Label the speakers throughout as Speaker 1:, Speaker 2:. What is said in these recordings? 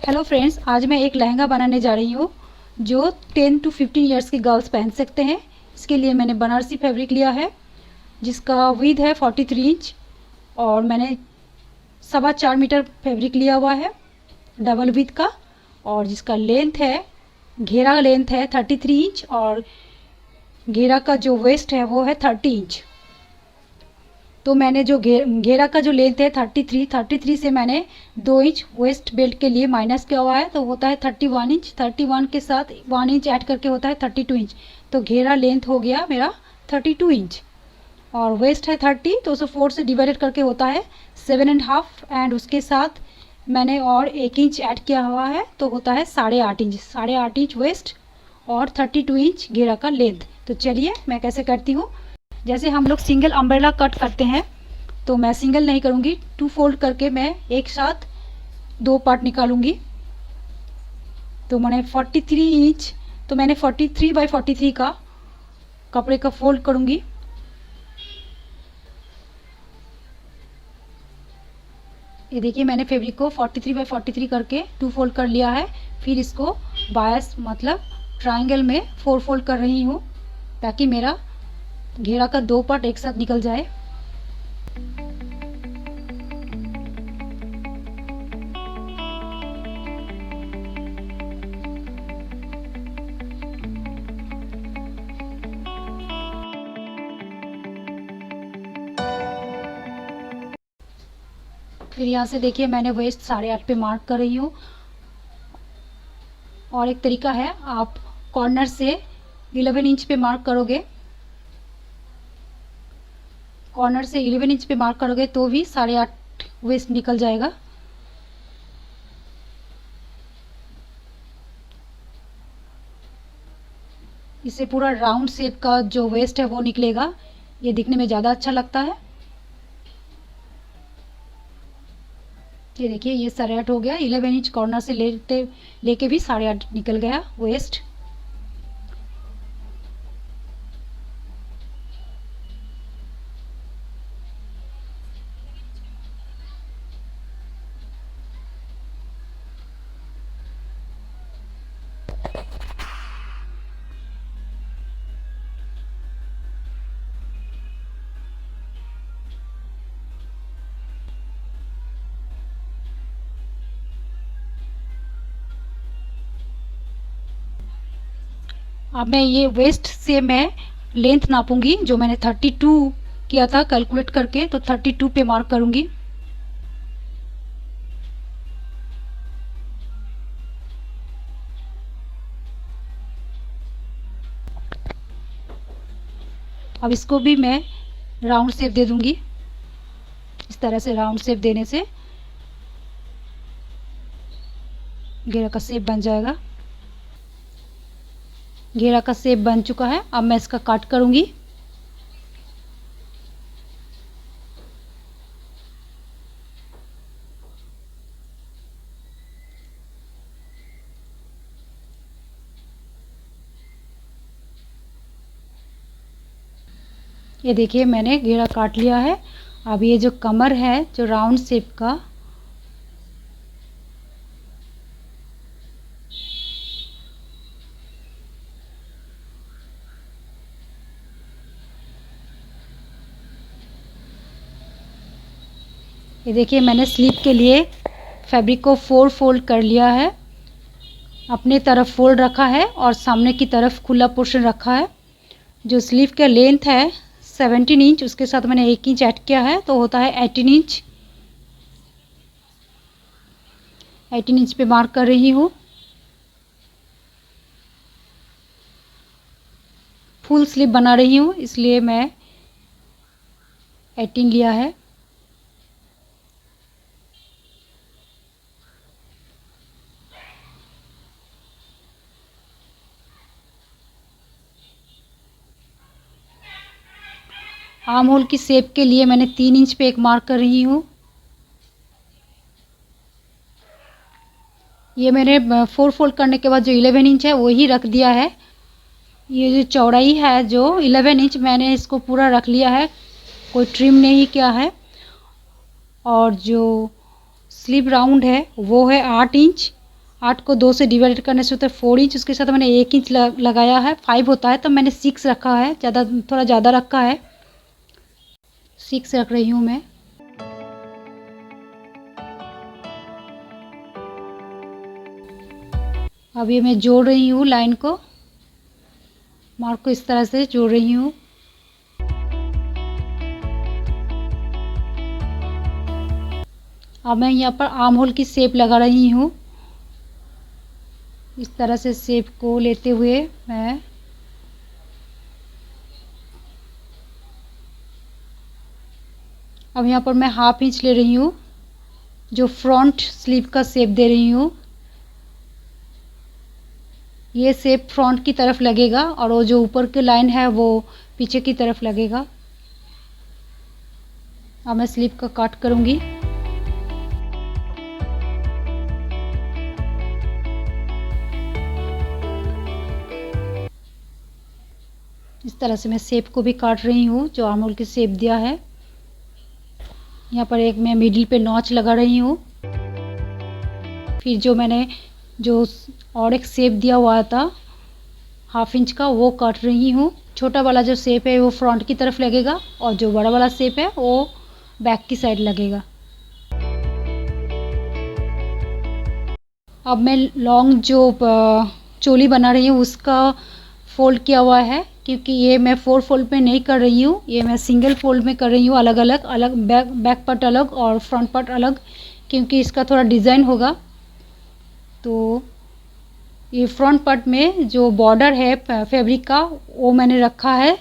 Speaker 1: Hello friends, आज मैं एक लहंगा बनाने जा रही हूँ जो 10 to 15 इयर्स के गर्ल्स पहन सकते हैं। इसके लिए मैंने बनारसी फैब्रिक लिया है जिसका विड्थ है 43 इंच और मैंने 4.25 मीटर फैब्रिक लिया हुआ है डबल विड्थ का, और जिसका लेंथ है, घेरा लेंथ है 33 इंच और घेरा का जो वेस्ट है वो है 30 इंच। तो मैंने जो घेरा का जो लेंथ है 33 से मैंने 2 इंच वेस्ट बेल्ट के लिए माइनस किया हुआ है, तो होता है 31 इंच। 31 के साथ 1 इंच ऐड करके होता है 32 इंच। तो घेरा लेंथ हो गया मेरा 32 इंच और वेस्ट है 30, तो उसे 4 से डिवाइडेड करके होता है 7.5 एंड उसके साथ मैंने और 1 इंच ऐड किया हुआ है तो होता है 8.5 इंच। 8.5 इंच वेस्ट और 32 इंच घेरा का लेंथ। तो चलिए मैं कैसे करती हूँ। जैसे हम लोग सिंगल अम्ब्रेला कट करते हैं तो मैं सिंगल नहीं करूँगी, 2 फोल्ड करके मैं एक साथ 2 पार्ट निकालूंगी। तो मैंने 43 इंच, तो मैंने 43/43 का कपड़े का फोल्ड करूँगी। ये देखिए मैंने फैब्रिक को 43/43 करके 2 फोल्ड कर लिया है। फिर इसको बायस मतलब ट्रायंगल में 4 फोल्ड कर रही हूँ ताकि मेरा घेरा का 2 पार्ट एक साथ निकल जाए। फिर यहाँ से देखिए मैंने वेस्ट 8.5 पे मार्क कर रही हूँ। और एक तरीका है, आप कॉर्नर से 11 इंच पे मार्क करोगे, कॉर्नर से 11 इंच पे मार्क करोगे तो भी 8.5 वेस्ट निकल जाएगा। इससे पूरा राउंड शेप का जो वेस्ट है वो निकलेगा, ये दिखने में ज़्यादा अच्छा लगता है। ये देखिए ये 8.5 हो गया। 11 इंच कॉर्नर से लेके भी 8.5 निकल गया वेस्ट। अब मैं ये वेस्ट से मैं लेंथ नापूंगी, जो मैंने 32 किया था कैलकुलेट करके, तो 32 पे मार्क करूंगी। अब इसको भी मैं राउंड शेप दे दूंगी। इस तरह से राउंड शेप देने से घेरा का शेप बन जाएगा। घेरा का शेप बन चुका है, अब मैं इसका कट करूंगी। ये देखिए मैंने घेरा काट लिया है। अब ये जो कमर है जो राउंड शेप का, ये देखिए मैंने स्लीव के लिए फैब्रिक को 4 फोल्ड कर लिया है। अपने तरफ फोल्ड रखा है और सामने की तरफ खुला पोर्शन रखा है। जो स्लीव का लेंथ है 17 इंच, उसके साथ मैंने 1 इंच ऐड किया है तो होता है 18 इंच। 18 इंच पे मार्क कर रही हूँ। फुल स्लीव बना रही हूँ इसलिए मैं 18 लिया है। आर्म होल की शेप के लिए मैंने 3 इंच पे एक मार्क कर रही हूँ। ये मैंने 4 फोल्ड करने के बाद जो 11 इंच है वही रख दिया है। ये जो चौड़ाई है जो 11 इंच, मैंने इसको पूरा रख लिया है, कोई ट्रिम नहीं किया है। और जो स्लीव राउंड है वो है 8 इंच 8 को 2 से डिवाइड करने से होता है 4 इंच, उसके साथ मैंने 1 इंच लगाया है। 5 होता है तो मैंने 6 रखा है, थोड़ा ज़्यादा रखा है, 6 रख रही हूँ मैं। अब ये मैं जोड़ रही हूँ लाइन को, मार्क को इस तरह से जोड़ रही हूँ। अब मैं यहाँ पर आर्म होल की शेप लगा रही हूँ। इस तरह से शेप को लेते हुए मैं अब यहाँ पर मैं 1/2 इंच ले रही हूँ, जो फ्रंट स्लीव का शेप दे रही हूँ। ये शेप फ्रंट की तरफ लगेगा और वो जो ऊपर की लाइन है वो पीछे की तरफ लगेगा। अब मैं स्लीव का कट करूँगी। इस तरह से मैं शेप को भी काट रही हूँ, जो आर्म होल की शेप दिया है। यहाँ पर एक मैं मिडिल पे नॉच लगा रही हूँ। फिर जो मैंने और एक शेप दिया हुआ था 1/2 इंच का, वो काट रही हूँ। छोटा वाला जो शेप है वो फ्रंट की तरफ लगेगा और जो बड़ा वाला शेप है वो बैक की साइड लगेगा। अब मैं लॉन्ग जो चोली बना रही हूँ उसका फोल्ड किया हुआ है, क्योंकि ये मैं 4 फोल्ड में नहीं कर रही हूँ, ये मैं सिंगल फोल्ड में कर रही हूँ। अलग अलग बैक पार्ट अलग और फ्रंट पार्ट अलग, क्योंकि इसका थोड़ा डिज़ाइन होगा। तो ये फ्रंट पार्ट में जो बॉर्डर है फैब्रिक का वो मैंने रखा है।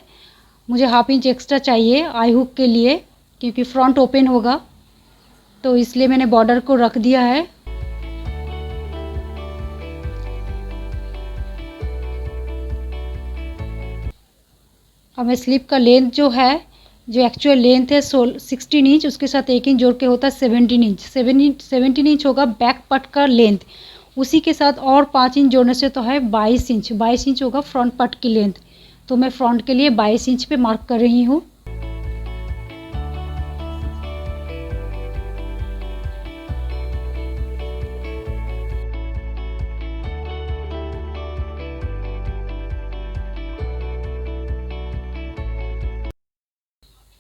Speaker 1: मुझे 1/2 इंच एक्स्ट्रा चाहिए आई हुक के लिए, क्योंकि फ्रंट ओपन होगा, तो इसलिए मैंने बॉर्डर को रख दिया है। अब मैं स्लीव का लेंथ जो है, जो एक्चुअल लेंथ है 16 इंच, उसके साथ 1 इंच जोड़ के होता है 17 इंच। 17 इंच होगा बैक पार्ट का लेंथ। उसी के साथ और 5 इंच जोड़ने से तो है 22 इंच। 22 इंच होगा फ्रंट पार्ट की लेंथ। तो मैं फ्रंट के लिए 22 इंच पे मार्क कर रही हूँ।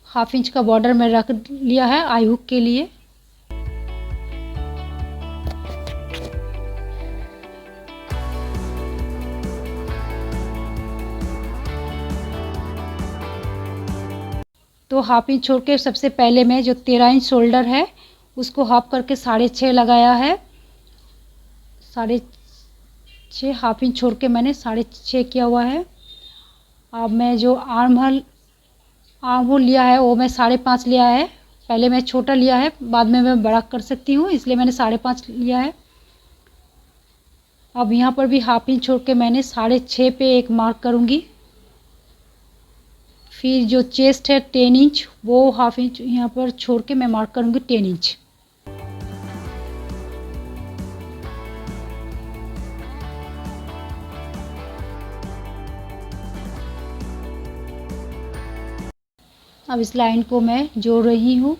Speaker 1: हाफ इंच का बॉर्डर मैं रख लिया है आई हुक के लिए। तो 1/2 इंच छोड़ के सबसे पहले मैं जो 13 इंच शोल्डर है उसको हाफ करके 6.5 लगाया है। 6.5 1/2 इंच छोड़ के मैंने 6.5 किया हुआ है। अब मैं जो आर्म होल लिया है वो मैं 5.5 लिया है। पहले मैं छोटा लिया है, बाद में मैं बड़ा कर सकती हूँ, इसलिए मैंने 5.5 लिया है। अब यहाँ पर भी 1/2 इंच छोड़ के मैंने 6.5 पे एक मार्क करूँगी। फिर जो चेस्ट है 10 इंच, वो 1/2 इंच यहाँ पर छोड़ के मैं मार्क करूँगी 10 इंच। अब इस लाइन को मैं जोड़ रही हूँ,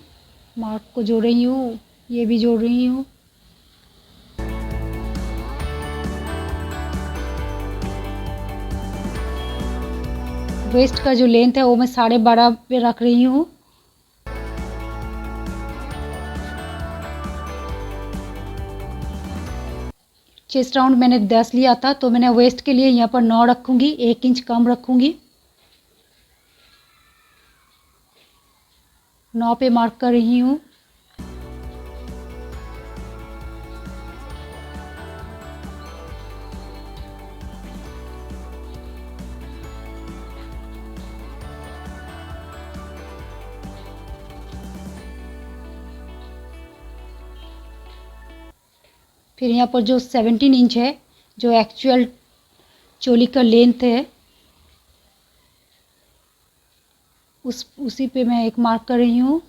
Speaker 1: मार्क को जोड़ रही हूँ, ये भी जोड़ रही हूँ। वेस्ट का जो लेंथ है वो मैं 12.5 पे रख रही हूँ। चेस्ट राउंड मैंने 10 लिया था, तो मैंने वेस्ट के लिए यहाँ पर 9 रखूँगी, 1 इंच कम रखूँगी। 9 पे मार्क कर रही हूँ। फिर यहाँ पर जो 17 इंच है, जो एक्चुअल चोली का लेंथ है, उसी पे मैं एक मार्क कर रही हूँ।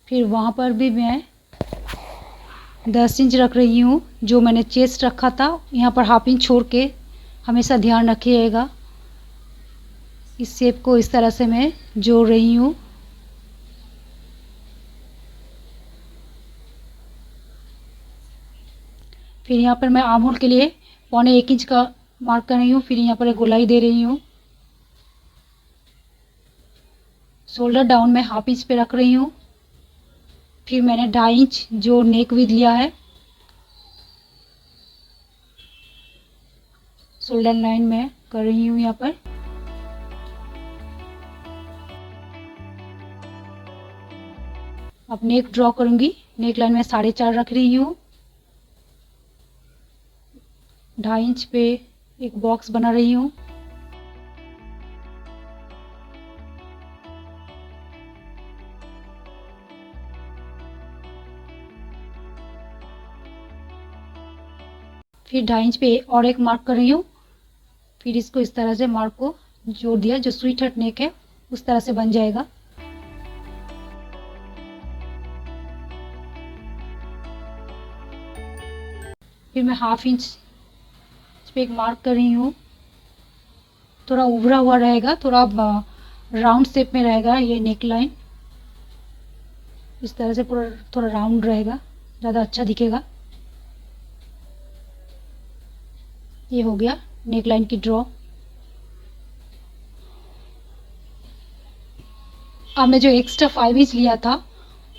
Speaker 1: फिर वहाँ पर भी मैं 10 इंच रख रही हूँ। जो मैंने चेस्ट रखा था यहाँ पर हाफ इंच छोड़ के हमेशा ध्यान रखिएगा। इस शेप को इस तरह से मैं जोड़ रही हूँ। फिर यहाँ पर मैं आर्म होल के लिए 1.25 इंच का मार्क कर रही हूँ। फिर यहाँ पर एक गोलाई दे रही हूँ। शोल्डर डाउन में हाफ इंच पे रख रही हूँ। फिर मैंने 2.5 इंच जो नेक विड्थ लिया है शोल्डर लाइन में कर रही हूँ यहाँ पर। अब नेक ड्रॉ करूँगी। नेक लाइन में 4.5 रख रही हूँ। 2.5 इंच पे एक बॉक्स बना रही हूँ। फिर 2.5 इंच पे और एक मार्क कर रही हूँ। फिर इसको इस तरह से मार्क को जोड़ दिया। जो स्वीट हार्ट नेक है उस तरह से बन जाएगा। फिर मैं हाफ इंच पे एक मार्क कर रही हूँ। थोड़ा उभरा हुआ रहेगा, थोड़ा राउंड शेप में रहेगा ये नेक लाइन। इस तरह से पूरा थोड़ा राउंड रहेगा, ज़्यादा अच्छा दिखेगा। ये हो गया नेक लाइन की ड्रॉ। अब मैं जो एक्स्ट्रा 5 इंच लिया था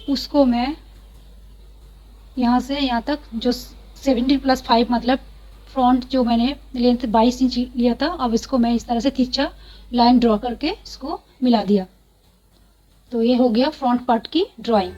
Speaker 1: उसको मैं यहाँ से यहाँ तक जो 17 + 5 मतलब फ्रंट जो मैंने लेंथ 22 इंच लिया था, अब इसको मैं इस तरह से तिरछा लाइन ड्रॉ करके इसको मिला दिया। तो ये हो गया फ्रंट पार्ट की ड्राइंग।